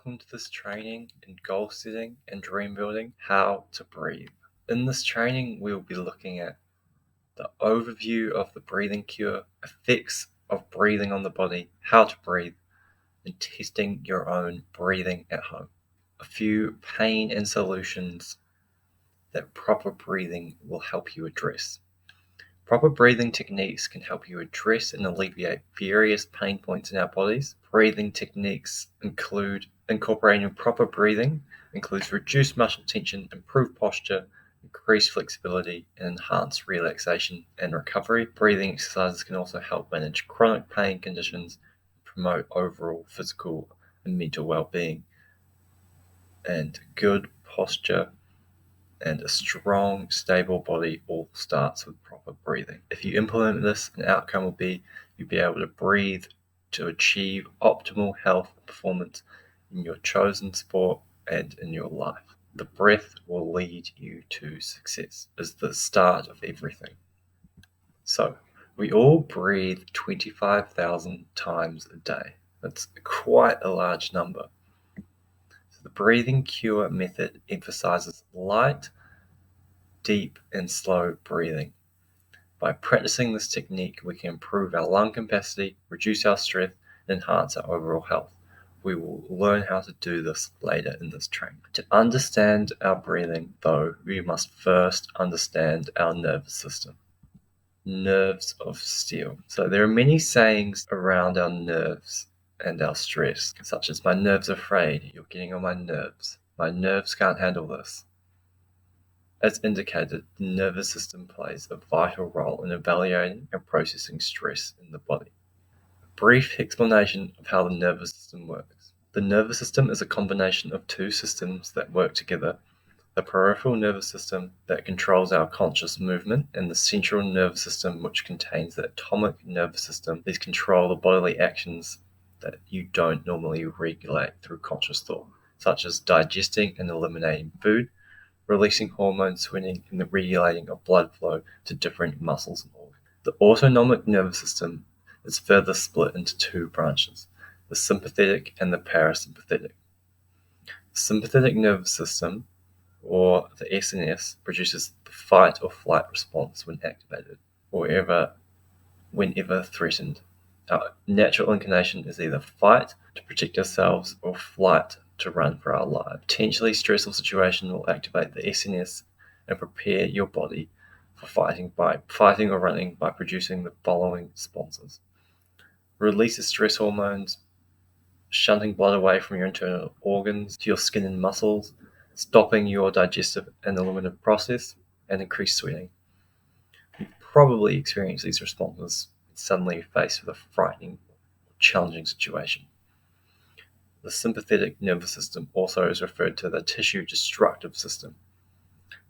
welcome to this training in goal setting and dream building, how to breathe. In this training, we'll be looking at the overview of the breathing cure, effects of breathing on the body, how to breathe, and testing your own breathing at home. A few pain and solutions that proper breathing will help you address. Proper breathing techniques can help you address and alleviate various pain points in our bodies. Breathing techniques include incorporating proper breathing, includes reduced muscle tension, improved posture, increased flexibility, and enhanced relaxation and recovery. Breathing exercises can also help manage chronic pain conditions, promote overall physical and mental well-being, and good posture and a strong, stable body all starts with proper breathing. If you implement this, an outcome will be you'll be able to breathe to achieve optimal health and performance in your chosen sport and in your life. The breath will lead you to success. Is the start of everything. So, we all breathe 25,000 times a day. That's quite a large number. The breathing cure method emphasizes light, deep, and slow breathing. By practicing this technique, we can improve our lung capacity, reduce our stress, and enhance our overall health. We will learn how to do this later in this training. To understand our breathing, though, we must first understand our nervous system. Nerves of steel. So there are many sayings around our nerves and our stress, such as my nerves are afraid, you're getting on my nerves, my nerves can't handle this. As indicated, the nervous system plays a vital role in evaluating and processing stress in the body. A brief explanation of how the nervous system works. The nervous system is a combination of two systems that work together: the peripheral nervous system that controls our conscious movement, and the central nervous system, which contains the autonomic nervous system. These control the bodily actions that you don't normally regulate through conscious thought, such as digesting and eliminating food, releasing hormones, sweating, and the regulating of blood flow to different muscles and organs. The autonomic nervous system is further split into two branches: the sympathetic and the parasympathetic. The sympathetic nervous system, or the SNS, produces the fight or flight response when activated, or whenever threatened. Our natural inclination is either fight to protect ourselves or flight to run for our lives. A potentially stressful situation will activate the SNS and prepare your body for fighting or running by producing the following responses: releases stress hormones, shunting blood away from your internal organs to your skin and muscles, stopping your digestive and eliminative process, and increased sweating. You probably experience these responses when suddenly faced with a frightening or challenging situation. The sympathetic nervous system also is referred to the tissue destructive system,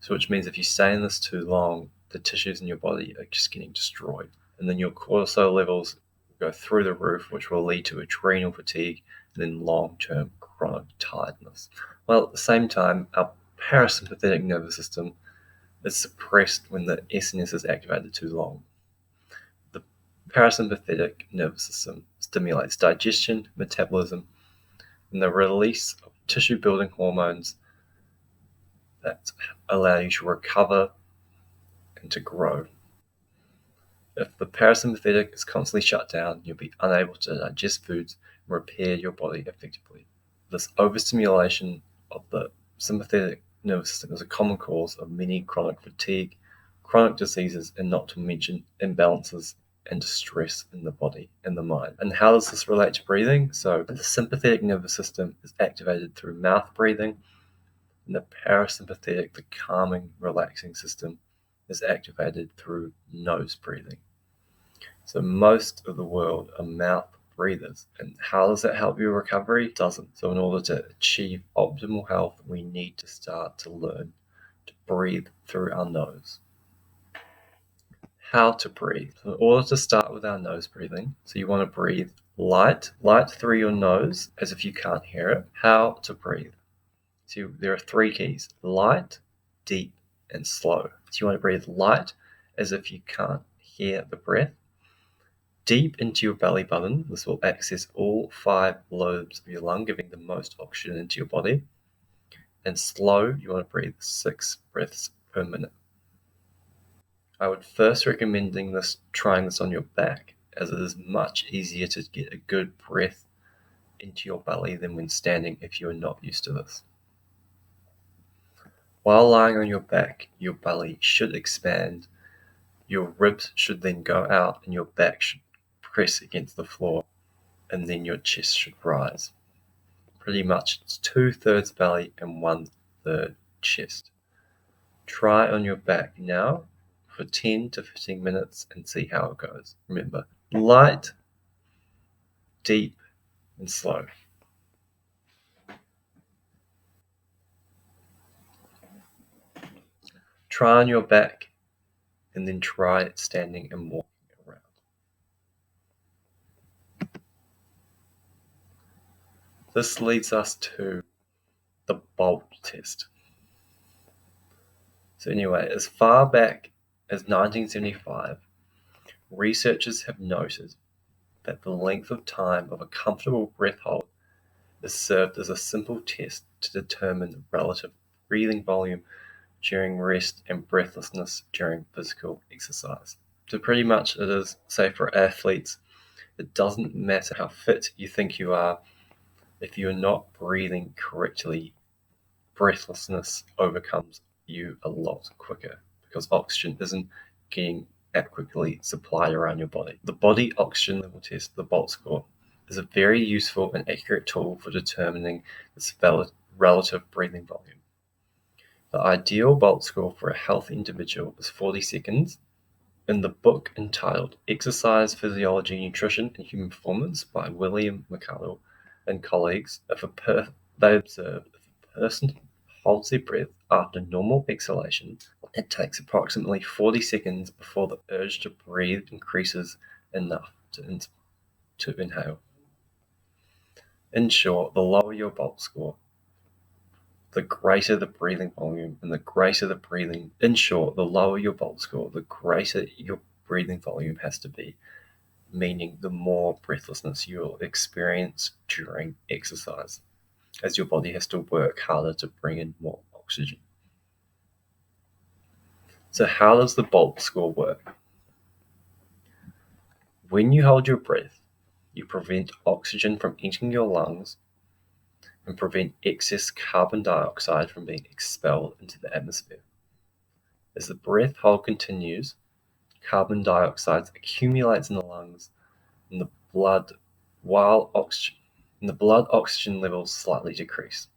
so which means if you stay in this too long, the tissues in your body are just getting destroyed, and then your cortisol levels will go through the roof, which will lead to adrenal fatigue and then long-term chronic tiredness. While at the same time, our parasympathetic nervous system is suppressed when the SNS is activated too long. The parasympathetic nervous system stimulates digestion, metabolism, and the release of tissue-building hormones that allow you to recover and to grow. If the parasympathetic is constantly shut down, you'll be unable to digest foods and repair your body effectively. This overstimulation of the sympathetic nervous system is a common cause of many chronic fatigue, chronic diseases, and not to mention imbalances and distress in the body and the mind. And how does this relate to breathing? So the sympathetic nervous system is activated through mouth breathing, and the parasympathetic, the calming, relaxing system, is activated through nose breathing. So most of the world are mouth breathers. And how does that help your recovery? It doesn't. So in order to achieve optimal health, we need to start to learn to breathe through our nose. How to breathe. So in order to start with our nose breathing, so you want to breathe light through your nose as if you can't hear it. How to breathe. So there are three keys: light, deep, and slow. So you want to breathe light as if you can't hear the breath, deep into your belly button. This will access all 5 lobes of your lung, giving the most oxygen into your body. And slow, you want to breathe 6 breaths per minute. I would first recommend trying this on your back, as it is much easier to get a good breath into your belly than when standing if you are not used to this. While lying on your back, your belly should expand, your ribs should then go out, and your back should press against the floor, and then your chest should rise. Pretty much it's 2/3 belly and 1/3 chest. Try on your back now for 10 to 15 minutes and see how it goes. Remember, light, deep, and slow. Try on your back and then try it standing and walking around. This leads us to the bolt test. So anyway, as far back as 1975, researchers have noted that the length of time of a comfortable breath hold is served as a simple test to determine the relative breathing volume during rest and breathlessness during physical exercise. So pretty much it is, say for athletes, it doesn't matter how fit you think you are, if you're not breathing correctly, breathlessness overcomes you a lot quicker because oxygen isn't getting adequately supplied around your body. The body oxygen level test, the BOLT score, is a very useful and accurate tool for determining this relative breathing volume. The ideal BOLT score for a healthy individual is 40 seconds. In the book entitled Exercise Physiology, Nutrition, and Human Performance by William McCardle and colleagues, they observed if a person holds their breath after normal exhalation, it takes approximately 40 seconds before the urge to breathe increases enough to inhale. In short, the lower your BOLT score, the greater the breathing volume, and the greater the breathing. In short, the lower your BOLT score, the greater your breathing volume has to be, meaning the more breathlessness you'll experience during exercise, as your body has to work harder to bring in more oxygen. So how does the BOLT score work? When you hold your breath, you prevent oxygen from entering your lungs and prevent excess carbon dioxide from being expelled into the atmosphere. As the breath hold continues, carbon dioxide accumulates in the lungs and the blood, oxygen levels slightly decrease.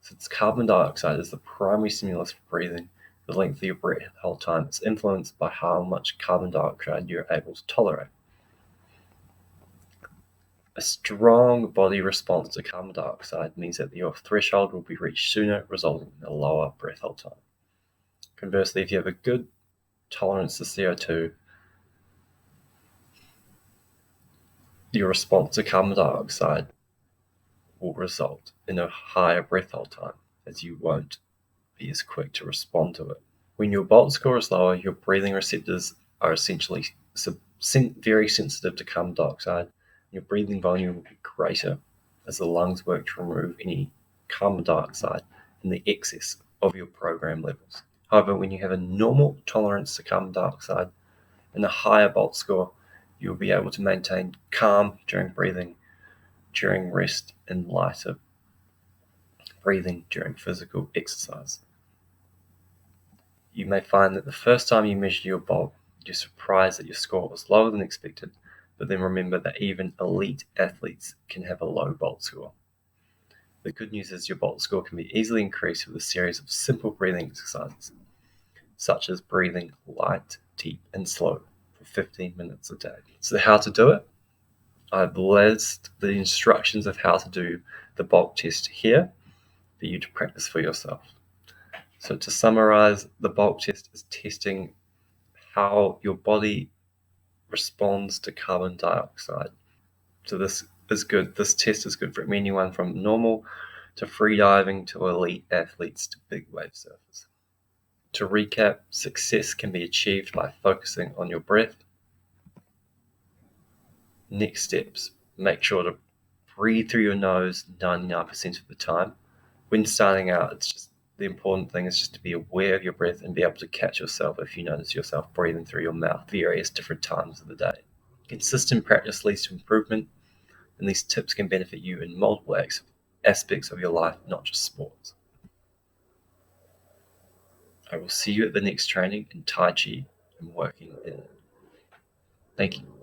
Since carbon dioxide is the primary stimulus for breathing, the length of your breath hold time is influenced by how much carbon dioxide you're able to tolerate. A strong body response to carbon dioxide means that your threshold will be reached sooner, resulting in a lower breath hold time. Conversely, if you have a good tolerance to CO2, your response to carbon dioxide will result in a higher breath hold time, as you won't be as quick to respond to it. When your BOLT score is lower, your breathing receptors are essentially very sensitive to carbon dioxide. Your breathing volume will be greater as the lungs work to remove any carbon dioxide in the excess of your program levels. However, when you have a normal tolerance to carbon dioxide and a higher BOLT score, you'll be able to maintain calm during breathing, during rest, and lighter breathing during physical exercise. You may find that the first time you measure your BOLT, you're surprised that your score was lower than expected, but then remember that even elite athletes can have a low BOLT score. The good news is your BOLT score can be easily increased with a series of simple breathing exercises, such as breathing light, deep, and slow for 15 minutes a day. So how to do it? I've listed the instructions of how to do the BOLT test here for you to practice for yourself. So to summarize, the BOLT test is testing how your body responds to carbon dioxide. So this is good. This test is good for anyone from normal to free diving to elite athletes to big wave surfers. To recap, success can be achieved by focusing on your breath, Next steps, make sure to breathe through your nose 99% of the time. When starting out, it's just the important thing is just to be aware of your breath and be able to catch yourself if you notice yourself breathing through your mouth various different times of the day. Consistent practice leads to improvement, and these tips can benefit you in multiple aspects of your life, not just sports. I will see you at the next training in Tai Chi and working in. Thank you.